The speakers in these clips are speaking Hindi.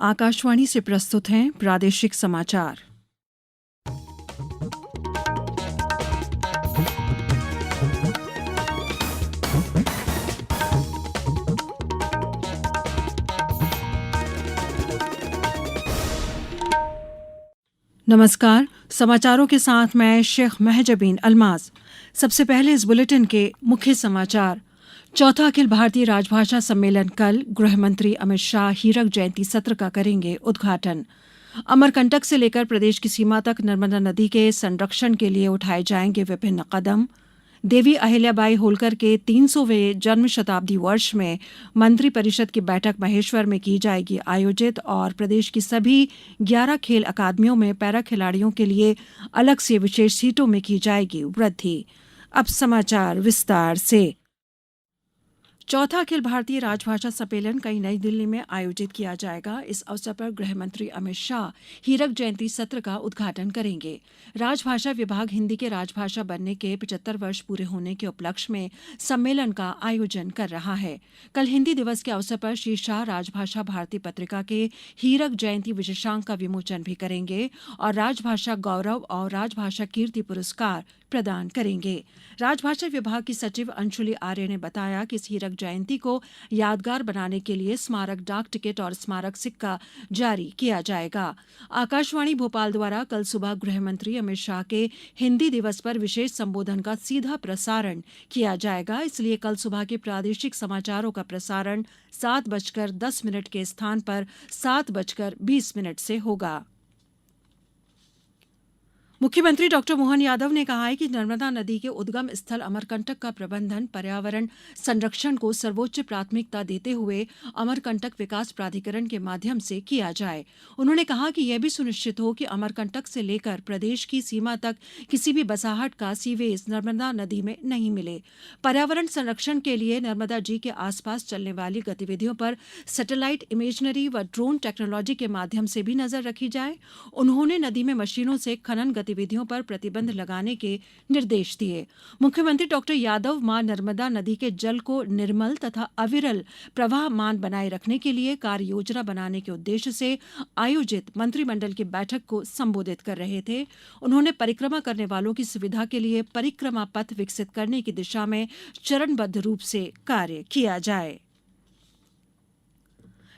आकाशवाणी से प्रस्तुत हैं प्रादेशिक समाचार। नमस्कार, समाचारों के साथ मैं शेख महजबीन अल्माज। सबसे पहले इस बुलेटिन के मुख्य समाचार। चौथा अखिल भारतीय राजभाषा सम्मेलन कल। गृह मंत्री अमित शाह हीरक जयंती सत्र का करेंगे उद्घाटन। अमरकंटक से लेकर प्रदेश की सीमा तक नर्मदा नदी के संरक्षण के लिए उठाए जाएंगे विभिन्न कदम। देवी अहिल्याबाई होलकर के 300वें जन्म शताब्दी वर्ष में मंत्रिपरिषद की बैठक महेश्वर में की जाएगी आयोजित और प्रदेश की सभी 11 खेल अकादमियों में पैरा खिलाड़ियों के लिए अलग से विशेष सीटों में की जाएगी वृद्धि। अब समाचार विस्तार से। चौथा अखिल भारतीय राजभाषा सम्मेलन कल नई दिल्ली में आयोजित किया जाएगा। इस अवसर पर गृह मंत्री अमित शाह हीरक जयंती सत्र का उद्घाटन करेंगे। राजभाषा विभाग हिंदी के राजभाषा बनने के 75 वर्ष पूरे होने के उपलक्ष्य में सम्मेलन का आयोजन कर रहा है। कल हिंदी दिवस के अवसर पर श्री शाह राजभाषा भारती पत्रिका के हीरक जयंती विशेषांक का विमोचन भी करेंगे और राजभाषा गौरव और राजभाषा कीर्ति पुरस्कार प्रदान करेंगे। राजभाषा विभाग की सचिव अंशुली आर्य ने बताया कि इस हीरक जयंती को यादगार बनाने के लिए स्मारक डाक टिकट और स्मारक सिक्का जारी किया जाएगा। आकाशवाणी भोपाल द्वारा कल सुबह गृह मंत्री अमित शाह के हिंदी दिवस पर विशेष संबोधन का सीधा प्रसारण किया जाएगा। इसलिए कल सुबह के प्रादेशिक समाचारों का प्रसारण 7:10 के स्थान पर 7:20 से होगा। मुख्यमंत्री डॉक्टर मोहन यादव ने कहा है कि नर्मदा नदी के उद्गम स्थल अमरकंटक का प्रबंधन पर्यावरण संरक्षण को सर्वोच्च प्राथमिकता देते हुए अमरकंटक विकास प्राधिकरण के माध्यम से किया जाए। उन्होंने कहा कि यह भी सुनिश्चित हो कि अमरकंटक से लेकर प्रदेश की सीमा तक किसी भी बसाहट का सीवेज नर्मदा नदी में नहीं मिले। पर्यावरण संरक्षण के लिए नर्मदा जी के आसपास चलने वाली गतिविधियों पर सैटेलाइट इमेजनरी व ड्रोन टेक्नोलॉजी के माध्यम से भी नजर रखी जाए। उन्होंने नदी में मशीनों से खनन गतिविधियों पर प्रतिबंध लगाने के निर्देश दिए। मुख्यमंत्री डॉक्टर यादव मां नर्मदा नदी के जल को निर्मल तथा अविरल प्रवाहमान बनाए रखने के लिए कार्य योजना बनाने के उद्देश्य से आयोजित मंत्रिमंडल की बैठक को संबोधित कर रहे थे। उन्होंने परिक्रमा करने वालों की सुविधा के लिए परिक्रमा पथ विकसित करने की दिशा में चरणबद्ध रूप से कार्य किया जाए।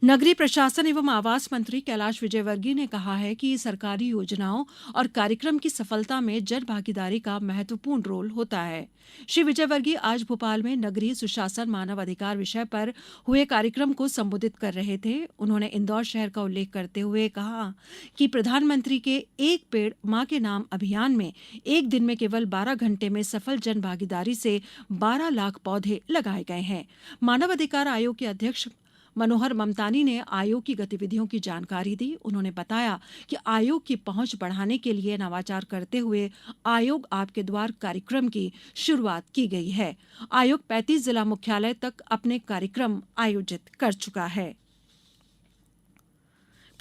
नगरीय प्रशासन एवं आवास मंत्री कैलाश विजयवर्गीय ने कहा है कि सरकारी योजनाओं और कार्यक्रम की सफलता में जन भागीदारी का महत्वपूर्ण रोल होता है। श्री विजयवर्गीय आज भोपाल में नगरीय सुशासन मानव अधिकार विषय पर हुए कार्यक्रम को संबोधित कर रहे थे। उन्होंने इंदौर शहर का उल्लेख करते हुए कहा कि प्रधानमंत्री के एक पेड़ मां के नाम अभियान में एक दिन में केवल 12 घंटे में सफल जन भागीदारी से 12 लाख पौधे लगाए गए हैं। मानव अधिकार आयोग के अध्यक्ष मनोहर ममतानी ने आयोग की गतिविधियों की जानकारी दी। उन्होंने बताया कि आयोग की पहुंच बढ़ाने के लिए नवाचार करते हुए आयोग आपके द्वार कार्यक्रम की शुरुआत की गई है। आयोग 35 जिला मुख्यालय तक अपने कार्यक्रम आयोजित कर चुका है।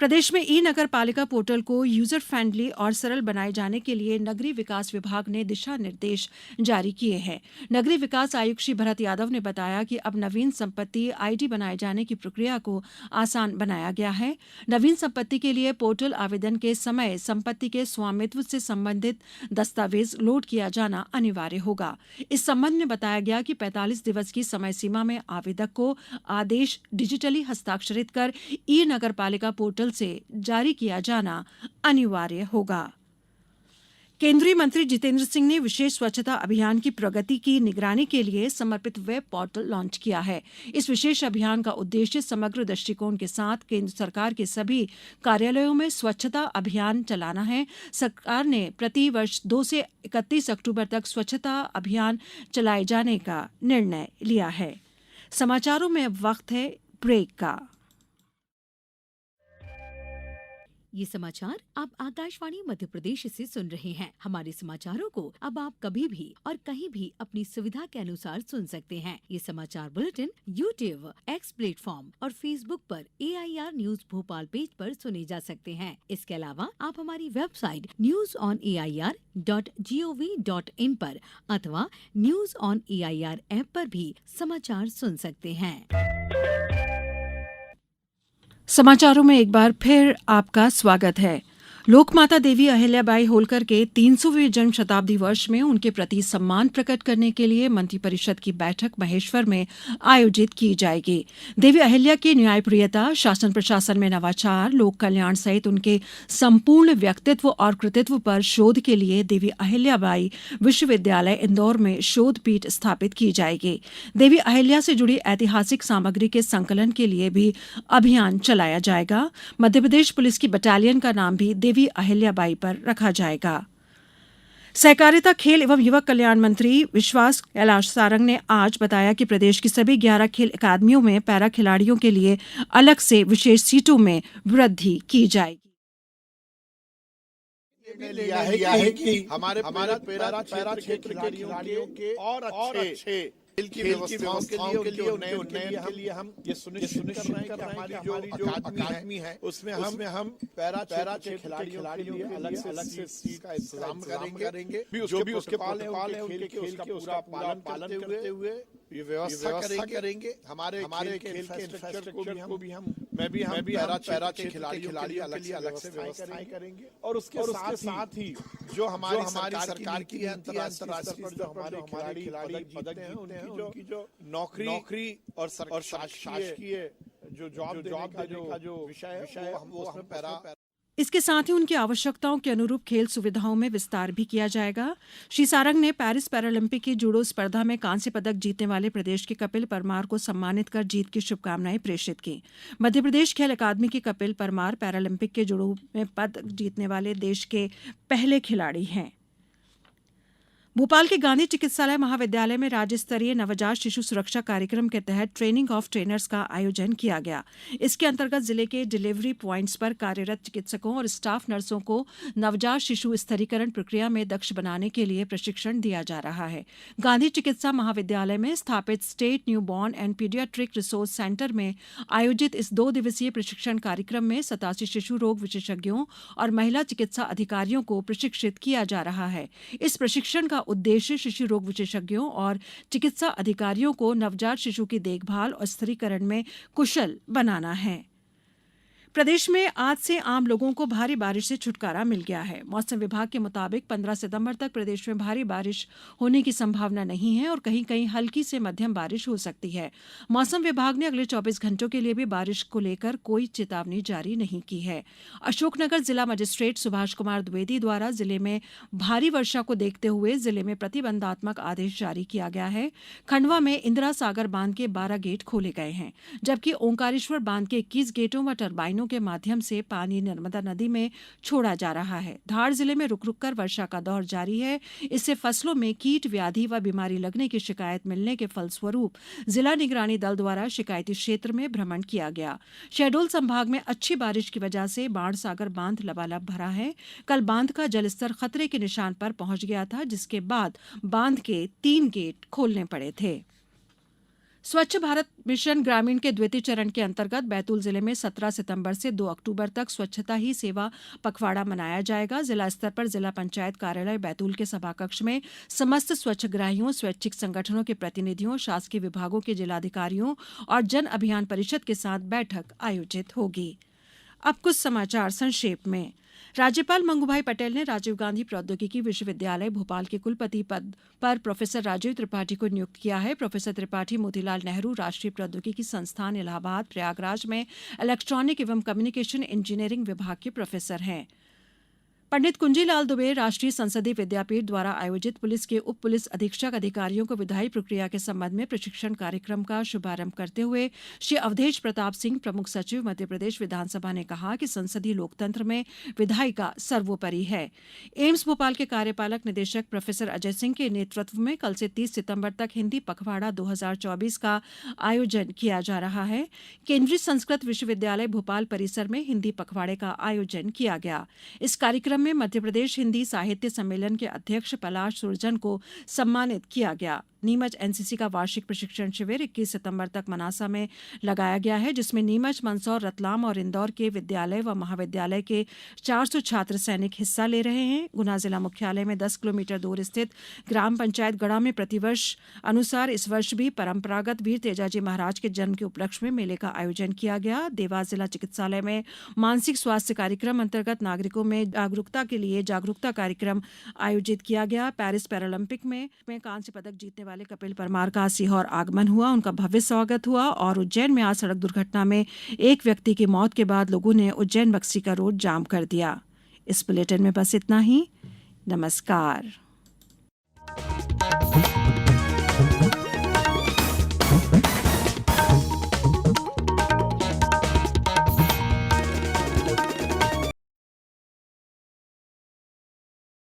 प्रदेश में ई नगर पालिका पोर्टल को यूजर फ्रेंडली और सरल बनाए जाने के लिए नगरीय विकास विभाग ने दिशा निर्देश जारी किए हैं। नगरीय विकास आयुक्त श्री भरत यादव ने बताया कि अब नवीन संपत्ति आईडी बनाए जाने की प्रक्रिया को आसान बनाया गया है। नवीन संपत्ति के लिए पोर्टल आवेदन के समय संपत्ति के स्वामित्व से संबंधित दस्तावेज लोड किया जाना अनिवार्य होगा। इस संबंध में बताया गया कि 45 दिवस की समय सीमा में आवेदक को आदेश डिजिटली हस्ताक्षरित कर ई नगर पालिका पोर्टल से जारी किया जाना अनिवार्य होगा। केंद्रीय मंत्री जितेंद्र सिंह ने विशेष स्वच्छता अभियान की प्रगति की निगरानी के लिए समर्पित वेब पोर्टल लॉन्च किया है। इस विशेष अभियान का उद्देश्य समग्र दृष्टिकोण के साथ केंद्र सरकार के सभी कार्यालयों में स्वच्छता अभियान चलाना है। सरकार ने प्रति वर्ष 2 से 31 अक्टूबर तक स्वच्छता अभियान चलाए जाने का निर्णय लिया है। समाचारों में अब वक्त है ब्रेक का। ये समाचार आप आकाशवाणी मध्य प्रदेश से सुन रहे हैं। हमारे समाचारों को अब आप कभी भी और कहीं भी अपनी सुविधा के अनुसार सुन सकते हैं। ये समाचार बुलेटिन YouTube, X प्लेटफॉर्म और Facebook पर AIR न्यूज भोपाल पेज पर सुने जा सकते हैं। इसके अलावा आप हमारी वेबसाइट newsonair.gov.in पर अथवा न्यूज ऑन AIR ऐप पर भी समाचार सुन सकते हैं। समाचारों में एक बार फिर आपका स्वागत है। लोकमाता देवी अहिल्याबाई होलकर के 300वें जन्म शताब्दी वर्ष में उनके प्रति सम्मान प्रकट करने के लिए मंत्रिपरिषद की बैठक महेश्वर में आयोजित की जाएगी। देवी अहिल्या की न्यायप्रियता, शासन प्रशासन में नवाचार, लोक कल्याण सहित उनके संपूर्ण व्यक्तित्व और कृतित्व पर शोध के लिए देवी अहिल्याबाई विश्वविद्यालय इंदौर में शोध पीठ स्थापित की जाएगी। देवी अहिल्या से जुड़ी ऐतिहासिक सामग्री के संकलन के लिए भी अभियान चलाया जाएगा। मध्यप्रदेश पुलिस की बटालियन का नाम भी देवी अहिल्याबाई पर रखा जाएगा। सहकारिता, खेल एवं युवक कल्याण मंत्री विश्वास कैलाश सारंग ने आज बताया कि प्रदेश की सभी 11 खेल अकादमियों में पैरा खिलाड़ियों के लिए अलग से विशेष सीटों में वृद्धि की जाएगी। लिया है कि हमारे पैरा क्षेत्र के खिलाड़ियों के और अच्छे खेल की व्यवस्थाओं के लिए उनके लिए हम ये सुनिश्चित कर रहे हैं कि हमारी जो अकादमी है उसमें हम पैरा के खिलाड़ियों के लिए अलग से सीट का इंतजाम करेंगे। जो भी उसके प्रोटोकॉल है उनके खेल का पूरा पालन करते हुए ये व्यवस्था करेंगे। हमारे खेल के इंफ्रास्ट्रक्चर को भी हम पैरा के खिलाड़ियों के लिए अलग से व्यवस्थाएं करेंगे। और उसके साथ ही जो हमारी सरकार की अंतर्राष्ट्रीय स्तर पर जो हमारे खिलाड़ी पदक जीतते हैं उनकी जो नौकरी और शासकीय जो जॉब देने का जो विषय है वो उसमें पैरा। इसके साथ ही उनकी आवश्यकताओं के अनुरूप खेल सुविधाओं में विस्तार भी किया जाएगा। श्री सारंग ने पेरिस पैरालंपिक की जूडो स्पर्धा में कांस्य पदक जीतने वाले प्रदेश के कपिल परमार को सम्मानित कर जीत की शुभकामनाएं प्रेषित की। मध्यप्रदेश खेल अकादमी के कपिल परमार पैरालंपिक के जूडो में पदक जीतने वाले देश के पहले खिलाड़ी हैं। भोपाल के गांधी चिकित्सालय महाविद्यालय में राज्य स्तरीय नवजात शिशु सुरक्षा कार्यक्रम के तहत ट्रेनिंग ऑफ ट्रेनर्स का आयोजन किया गया। इसके अंतर्गत जिले के डिलीवरी प्वाइंट्स पर कार्यरत चिकित्सकों और स्टाफ नर्सों को नवजात शिशु स्तरीकरण प्रक्रिया में दक्ष बनाने के लिए प्रशिक्षण दिया जा रहा है। गांधी चिकित्सा महाविद्यालय में स्थापित state new born and paediatric resource centre में आयोजित इस 2 दिवसीय प्रशिक्षण कार्यक्रम में 87 शिशु रोग विशेषज्ञों और महिला चिकित्सा अधिकारियों को प्रशिक्षित किया जा रहा है। इस प्रशिक्षण का उद्देश्य शिशु रोग विशेषज्ञों और चिकित्सा अधिकारियों को नवजात शिशु की देखभाल और स्थिरीकरण में कुशल बनाना है। प्रदेश में आज से आम लोगों को भारी बारिश से छुटकारा मिल गया है। मौसम विभाग के मुताबिक 15 सितंबर तक प्रदेश में भारी बारिश होने की संभावना नहीं है और कहीं कहीं हल्की से मध्यम बारिश हो सकती है। मौसम विभाग ने अगले 24 घंटों के लिए भी बारिश को लेकर कोई चेतावनी जारी नहीं की है। अशोकनगर जिला मजिस्ट्रेट सुभाष कुमार द्विवेदी द्वारा जिले में भारी वर्षा को देखते हुए जिले में प्रतिबंधात्मक आदेश जारी किया गया है। खंडवा में इंदिरा सागर बांध के 12 गेट खोले गए हैं, जबकि ओंकारेश्वर बांध के 21 गेटों व टरबाइनों के माध्यम से पानी नर्मदा नदी में छोड़ा जा रहा है। धार जिले में रुक रुक कर वर्षा का दौर जारी है। इससे फसलों में कीट, व्याधि व बीमारी लगने की शिकायत मिलने के फलस्वरूप जिला निगरानी दल द्वारा शिकायती क्षेत्र में भ्रमण किया गया। शहडोल संभाग में अच्छी बारिश की वजह से बाणसागर बांध लबालब भरा है। कल बांध का जलस्तर खतरे के निशान पर पहुंच गया था, जिसके बाद बांध के 3 गेट खोलने पड़े थे। स्वच्छ भारत मिशन ग्रामीण के द्वितीय चरण के अंतर्गत बैतूल जिले में 17 सितंबर से 2 अक्टूबर तक स्वच्छता ही सेवा पखवाड़ा मनाया जाएगा। जिला स्तर पर जिला पंचायत कार्यालय बैतूल के सभाकक्ष में समस्त स्वच्छग्राहियों, स्वैच्छिक संगठनों के प्रतिनिधियों, शासकीय विभागों के जिलाधिकारियों और जन अभियान परिषद के साथ बैठक आयोजित होगी। अब कुछ समाचार संक्षेप में। राज्यपाल मंगूभाई पटेल ने राजीव गांधी प्रौद्योगिकी विश्वविद्यालय भोपाल के कुलपति पद पर प्रोफेसर राजीव त्रिपाठी को नियुक्त किया है। प्रोफेसर त्रिपाठी मोतीलाल नेहरू राष्ट्रीय प्रौद्योगिकी संस्थान इलाहाबाद प्रयागराज में इलेक्ट्रॉनिक एवं कम्युनिकेशन इंजीनियरिंग विभाग के प्रोफेसर हैं। पंडित कुंजीलाल दुबे राष्ट्रीय संसदीय विद्यापीठ द्वारा आयोजित पुलिस के उप पुलिस अधीक्षक अधिकारियों को विधायी प्रक्रिया के संबंध में प्रशिक्षण कार्यक्रम का शुभारंभ करते हुए श्री अवधेश प्रताप सिंह, प्रमुख सचिव मध्य प्रदेश विधानसभा ने कहा कि संसदीय लोकतंत्र में विधायिका सर्वोपरि है। एम्स भोपाल के कार्यपालक निदेशक प्रोफेसर अजय सिंह के नेतृत्व में कल से 30 सितंबर तक हिंदी पखवाड़ा 2024 का आयोजन किया जा रहा है। केंद्रीय संस्कृत विश्वविद्यालय भोपाल परिसर में हिंदी पखवाड़े का आयोजन किया गया। इस कार्यक्रम में मध्य प्रदेश हिंदी साहित्य सम्मेलन के अध्यक्ष पलाश सुरजन को सम्मानित किया गया। नीमच एनसीसी का वार्षिक प्रशिक्षण शिविर 21 सितंबर तक मनासा में लगाया गया है, जिसमें नीमच, मंदसौर, रतलाम और इंदौर के विद्यालय व महाविद्यालय के 400 छात्र सैनिक हिस्सा ले रहे हैं। गुना जिला मुख्यालय में 10 किलोमीटर दूर स्थित ग्राम पंचायत गढ़ा में प्रतिवर्ष अनुसार इस वर्ष भी परंपरागत वीर तेजाजी महाराज के जन्म के उपलक्ष्य में मेले का आयोजन किया गया। देवास जिला चिकित्सालय में मानसिक स्वास्थ्य कार्यक्रम अंतर्गत नागरिकों में जागरूकता के लिए जागरूकता कार्यक्रम आयोजित किया गया। पेरिस पैरालंपिक में कांस्य पदक जीतने वाले कपिल परमार का सीहोर आगमन हुआ, उनका भव्य स्वागत हुआ। और उज्जैन में आज सड़क दुर्घटना में एक व्यक्ति की मौत के बाद लोगों ने उज्जैन बक्सी का रोड जाम कर दिया। इस बुलेटिन में बस इतना ही। नमस्कार।